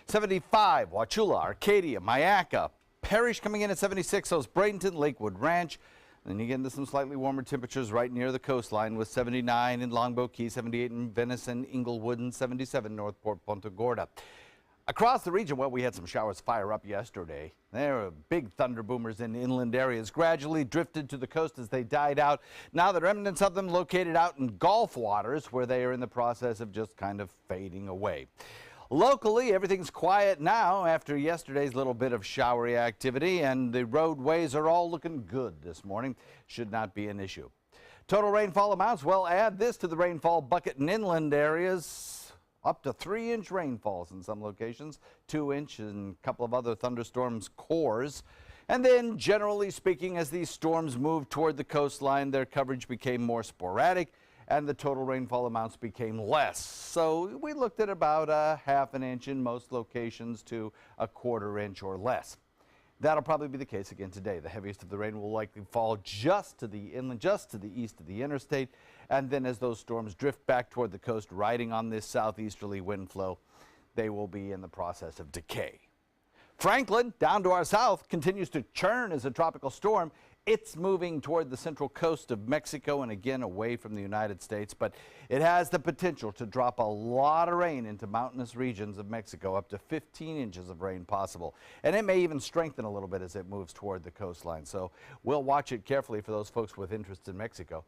75, Wauchula, Arcadia, Myakka, Parrish coming in at 76, so is Bradenton, Lakewood Ranch. Then you get into some slightly warmer temperatures right near the coastline with 79 in Longboat Key, 78 in Venice and Inglewood, and 77 Northport, Punta Gorda. Across the region, well, we had some showers fire up yesterday. There were big thunder boomers in inland areas, gradually drifted to the coast as they died out. Now the remnants of them located out in Gulf waters where they are in the process of just kind of fading away. Locally, everything's quiet now after yesterday's little bit of showery activity, and the roadways are all looking good this morning. Should not be an issue. Total rainfall amounts, well, add this to the rainfall bucket in inland areas. Up to 3-inch rainfalls in some locations, 2-inch in a couple of other thunderstorms cores. And then, generally speaking, as these storms moved toward the coastline, their coverage became more sporadic and the total rainfall amounts became less. So we looked at about a ½ inch in most locations to a ¼ inch or less. That'll probably be the case again today. The heaviest of the rain will likely fall just to the inland, just to the east of the interstate. And then as those storms drift back toward the coast, riding on this southeasterly wind flow, they will be in the process of decay. Franklin, down to our south, continues to churn as a tropical storm. It's moving toward the central coast of Mexico and again away from the United States, but it has the potential to drop a lot of rain into mountainous regions of Mexico, up to 15 inches of rain possible. And it may even strengthen a little bit as it moves toward the coastline. So we'll watch it carefully for those folks with interest in Mexico.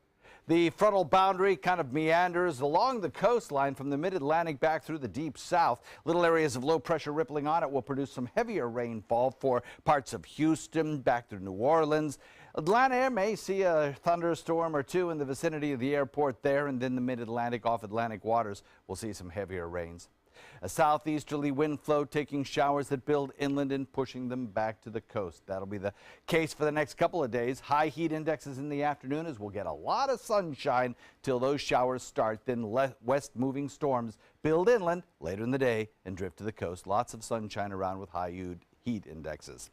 The frontal boundary kind of meanders along the coastline from the mid-Atlantic back through the deep south. Little areas of low pressure rippling on it will produce some heavier rainfall for parts of Houston, back through New Orleans. Atlanta may see a thunderstorm or two in the vicinity of the airport there, and then the mid-Atlantic off Atlantic waters will see some heavier rains. A southeasterly wind flow taking showers that build inland and pushing them back to the coast. That'll be the case for the next couple of days. High heat indexes in the afternoon as we'll get a lot of sunshine till those showers start. Then west moving storms build inland later in the day and drift to the coast. Lots of sunshine around with high heat indexes.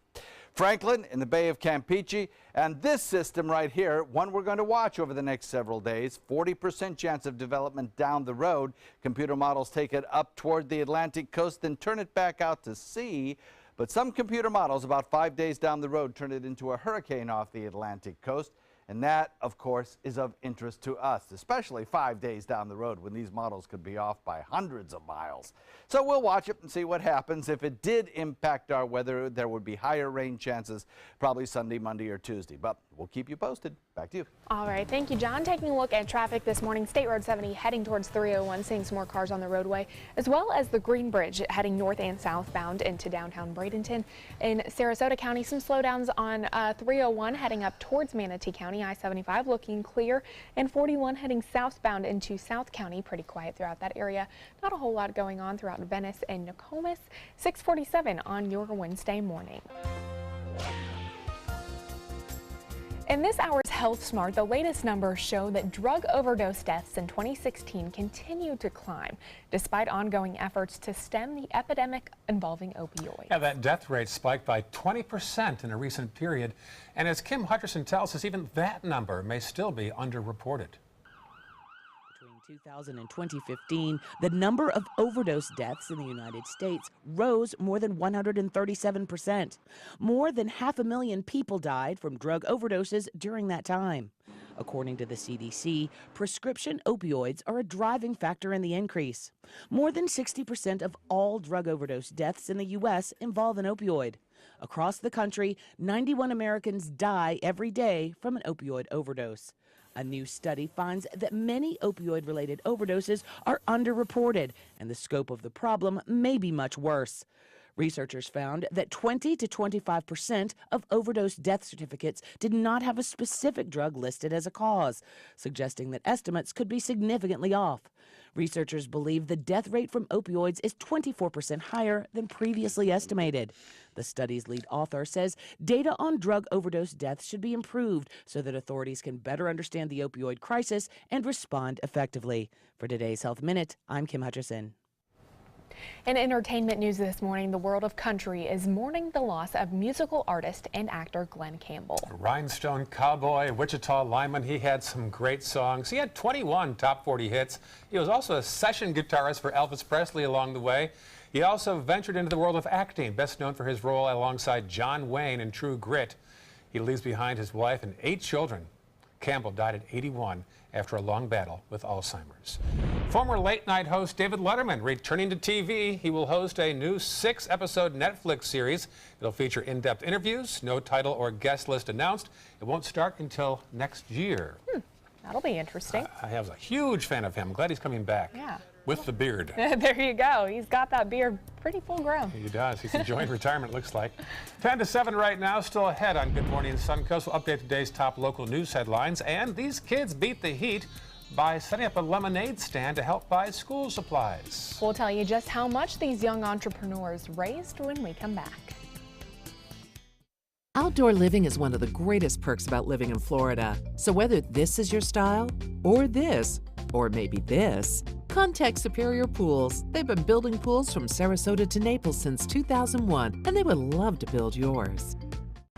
Franklin in the Bay of Campeche, and this system right here, one we're going to watch over the next several days. 40% chance of development down the road. Computer models take it up toward the Atlantic coast, then turn it back out to sea. But some computer models about 5 days down the road turn it into a hurricane off the Atlantic coast. And that, of course, is of interest to us, especially 5 days down the road when these models could be off by hundreds of miles. So we'll watch it and see what happens. If it did impact our weather, there would be higher rain chances probably Sunday, Monday, or Tuesday. But we'll keep you posted. Back to you. All right. Thank you, John. Taking a look at traffic this morning, State Road 70 heading towards 301, seeing some more cars on the roadway, as well as the Green Bridge heading north and southbound into downtown Bradenton. In Sarasota County, some slowdowns on 301 heading up towards Manatee County. I-75 looking clear, and 41 heading southbound into South County. Pretty quiet throughout that area. Not a whole lot going on throughout Venice and Nokomis. 6:47 on your Wednesday morning. In this hour's Health Smart, the latest numbers show that drug overdose deaths in 2016 continue to climb, despite ongoing efforts to stem the epidemic involving opioids. Yeah, that death rate spiked by 20% in a recent period. And as Kim Hutcherson tells us, even that number may still be underreported. 2000 and 2015, the number of overdose deaths in the United States rose more than 137%. More than 500,000 people died from drug overdoses during that time. According to the CDC, prescription opioids are a driving factor in the increase. More than 60% of all drug overdose deaths in the U.S. involve an opioid. Across the country, 91 Americans die every day from an opioid overdose. A new study finds that many opioid-related overdoses are underreported, and the scope of the problem may be much worse. Researchers found that 20 to 25% of overdose death certificates did not have a specific drug listed as a cause, suggesting that estimates could be significantly off. Researchers believe the death rate from opioids is 24% higher than previously estimated. The study's lead author says data on drug overdose deaths should be improved so that authorities can better understand the opioid crisis and respond effectively. For today's Health Minute, I'm Kim Hutcherson. In entertainment news this morning, the world of country is mourning the loss of musical artist and actor Glen Campbell. Rhinestone Cowboy, Wichita lineman, he had some great songs. He had 21 top 40 hits. He was also a session guitarist for Elvis Presley along the way. He also ventured into the world of acting, best known for his role alongside John Wayne in True Grit. He leaves behind his wife and 8 children. Campbell died at 81 after a long battle with Alzheimer's. Former late-night host David Letterman returning to TV. He will host a new 6-episode Netflix series. It'll feature in-depth interviews, no title or guest list announced. It won't start until next year. That'll be interesting. I was a huge fan of him. Glad he's coming back. Yeah. With the beard. There you go. He's got that beard pretty full grown. He does. He's enjoying retirement, looks like. 10 to 7 right now, still ahead on Good Morning Suncoast. We'll update today's top local news headlines. And these kids beat the heat by setting up a lemonade stand to help buy school supplies. We'll tell you just how much these young entrepreneurs raised when we come back. Outdoor living is one of the greatest perks about living in Florida. So whether this is your style, or this, or maybe this, contact Superior Pools. They've been building pools from Sarasota to Naples since 2001, and they would love to build yours.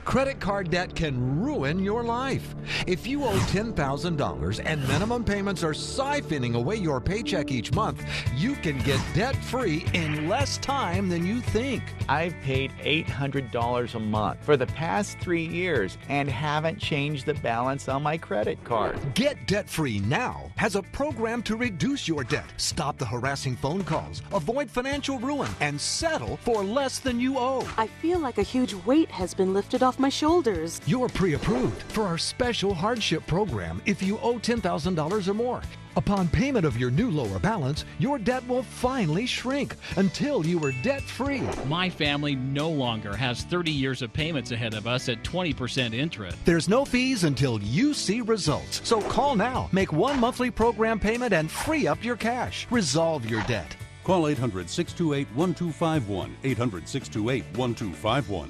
Credit card debt can ruin your life. If you owe $10,000 and minimum payments are siphoning away your paycheck each month, you can get debt-free in less time than you think. I've paid $800 a month for the past 3 years and haven't changed the balance on my credit card. Get debt-free now has a program to reduce your debt, stop the harassing phone calls, avoid financial ruin, and settle for less than you owe. I feel like a huge weight has been lifted off my shoulders. You're pre-approved for our special hardship program if you owe $10,000 or more. Upon payment of your new lower balance, your debt will finally shrink until you are debt-free. My family no longer has 30 years of payments ahead of us at 20% interest. There's no fees until you see results. So call now, make one monthly program payment, and free up your cash. Resolve your debt. Call 800-628-1251. 800-628-1251.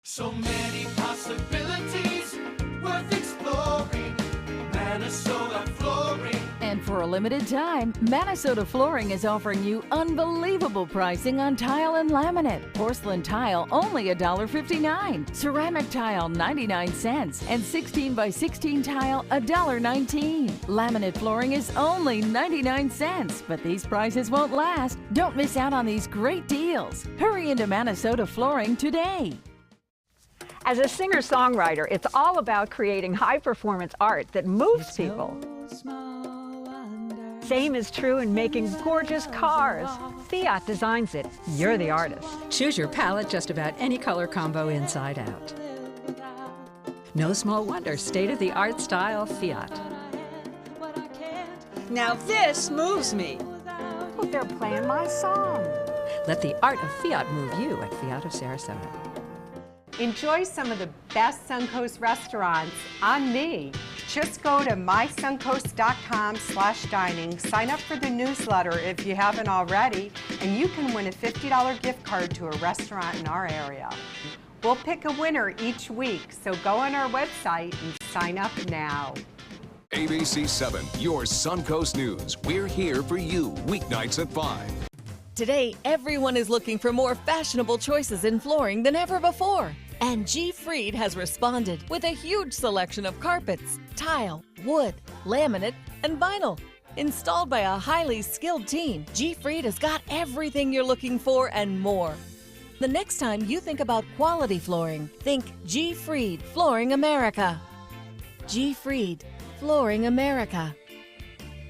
So many possibilities worth exploring. Minnesota Flooring. And for a limited time, Minnesota Flooring is offering you unbelievable pricing on tile and laminate. Porcelain tile only $1.59. Ceramic tile 99 cents. And 16 by 16 tile $1.19. Laminate flooring is only 99 cents. But these prices won't last. Don't miss out on these great deals. Hurry into Minnesota Flooring today. As a singer-songwriter, it's all about creating high-performance art that moves people. Same is true in making gorgeous cars. Fiat designs it. You're the artist. Choose your palette just about any color combo inside out. No small wonder, state-of-the-art style Fiat. Now this moves me. Oh, they're playing my song. Let the art of Fiat move you at Fiat of Sarasota. Enjoy some of the best Suncoast restaurants on me. Just go to mysuncoast.com/dining, sign up for the newsletter if you haven't already, and you can win a $50 gift card to a restaurant in our area. We'll pick a winner each week, so go on our website and sign up now. ABC 7, your Suncoast News. We're here for you weeknights at 5. Today, everyone is looking for more fashionable choices in flooring than ever before. And G. Fried has responded with a huge selection of carpets, tile, wood, laminate, and vinyl. Installed by a highly skilled team, G. Fried has got everything you're looking for and more. The next time you think about quality flooring, think G. Fried Flooring America. G. Fried Flooring America.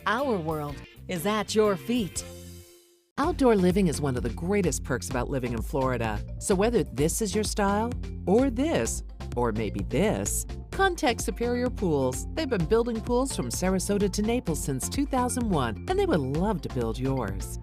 Our world is at your feet. Outdoor living is one of the greatest perks about living in Florida. So whether this is your style, or this, or maybe this, contact Superior Pools. They've been building pools from Sarasota to Naples since 2001, and they would love to build yours.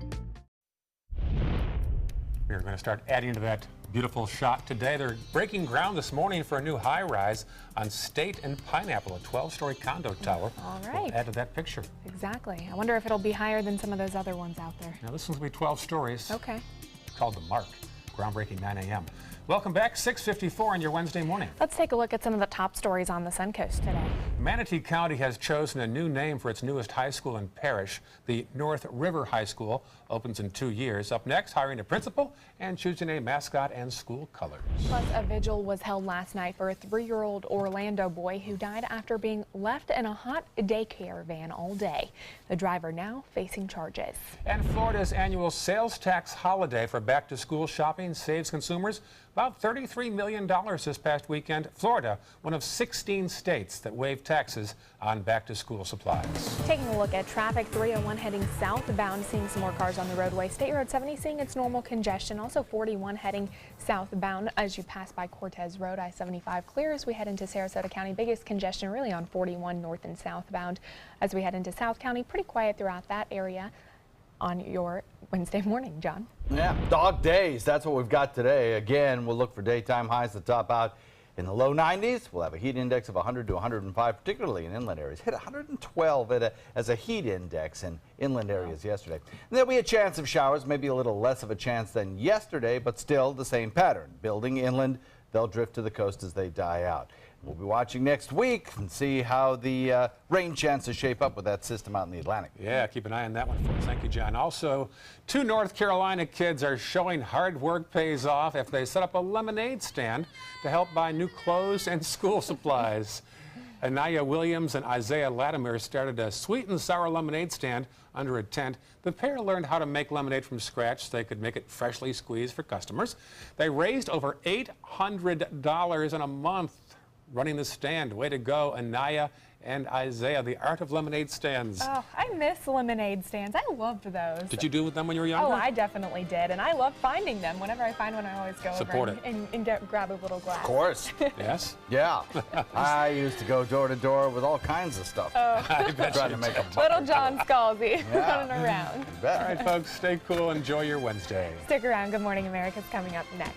We're going to start adding to that beautiful shot today. They're breaking ground this morning for a new high-rise on State and Pineapple, a 12-story condo tower. All right. We'll add to that picture. Exactly. I wonder if it'll be higher than some of those other ones out there. Now, this one's going to be 12 stories. Okay. It's called The Mark. Groundbreaking 9 a.m. Welcome back, 6:54 on your Wednesday morning. Let's take a look at some of the top stories on the Suncoast today. Manatee County has chosen a new name for its newest high school in parish. The North River High School opens in 2 years. Up next, hiring a principal and choosing a mascot and school colors. Plus, a vigil was held last night for a 3-year-old Orlando boy who died after being left in a hot daycare van all day. The driver now facing charges. And Florida's annual sales tax holiday for back-to-school shopping timing saves consumers about $33 million this past weekend. Florida, one of 16 states that waived taxes on back-to-school supplies. Taking a look at traffic, 301 heading southbound, seeing some more cars on the roadway. State Road 70 seeing its normal congestion. Also 41 heading southbound as you pass by Cortez Road. I-75 clear as we head into Sarasota County. Biggest congestion really on 41 north and southbound. As we head into South County, pretty quiet throughout that area on your Wednesday morning, John. Yeah, dog days. That's what we've got today. Again, we'll look for daytime highs to top out in the low 90s. We'll have a heat index of 100 to 105, particularly in inland areas. Hit 112 as a heat index in inland areas yesterday. And there'll be a chance of showers, maybe a little less of a chance than yesterday, but still the same pattern. Building inland, they'll drift to the coast as they die out. We'll be watching next week and see how the rain chances shape up with that system out in the Atlantic. Yeah, keep an eye on that one for us. Thank you, John. Also, 2 North Carolina kids are showing hard work pays off if they set up a lemonade stand to help buy new clothes and school supplies. Anaya Williams and Isaiah Latimer started a sweet and sour lemonade stand under a tent. The pair learned how to make lemonade from scratch so they could make it freshly squeezed for customers. They raised over $800 in a month running the stand. Way to go, Anaya and Isaiah, the art of lemonade stands. Oh, I miss lemonade stands. I loved those. Did you do with them when you were younger? Oh, I definitely did, and I love finding them. Whenever I find one, I always go Support over it. and grab a little glass. Of course. Yes? Yeah. I used to go door to door with all kinds of stuff. Oh. Trying to make a buck. Little John Scalzi Yeah. running around. You bet. All right, folks, stay cool. Enjoy your Wednesday. Stick around. Good Morning America's coming up next.